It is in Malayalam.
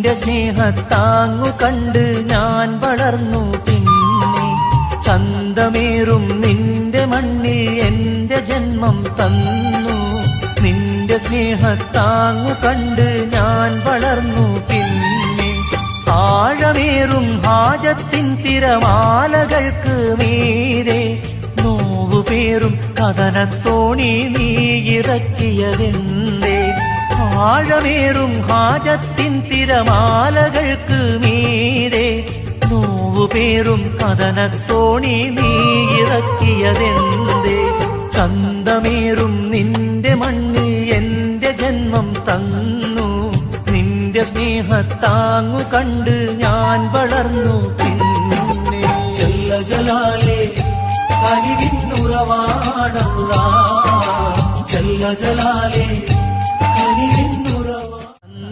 നിന്റെ സ്നേഹത്താങ്ങു കണ്ട് ഞാൻ വളർന്നു. പിന്നെ ചന്തമേറും നിന്റെ മണ്ണിൽ എന്റെ ജന്മം തന്നു. നിന്റെ സ്നേഹത്താങ്ങു കണ്ട് ഞാൻ വളർന്നു. പിന്നെ ആഴമേറും ഹാജത്തിൻ തിരമാലകൾക്ക് മീതെ നോവുപേറും കഥനത്തോണി നീ ഇറക്കിയതെന്തേ? ആഴമേറും ഹാജത്തിൻ തിരമാലകൾക്ക് മീതെ നോവുപേറും കഥനത്തോണി നീ ഇറക്കിയതെന്തേ? ചന്തമേറും നിന്റെ മണ്ണിൽ എന്റെ ജന്മം തന്നു. നിന്റെ സ്നേഹത്താങ്ങു കണ്ട് ഞാൻ വളർന്നു. പിന്നെ ജല്ല ജലാലേ കനിവിന്നുറവാണല്ലാഹ്, ജല്ല ജലാലേ കനിവിന്നു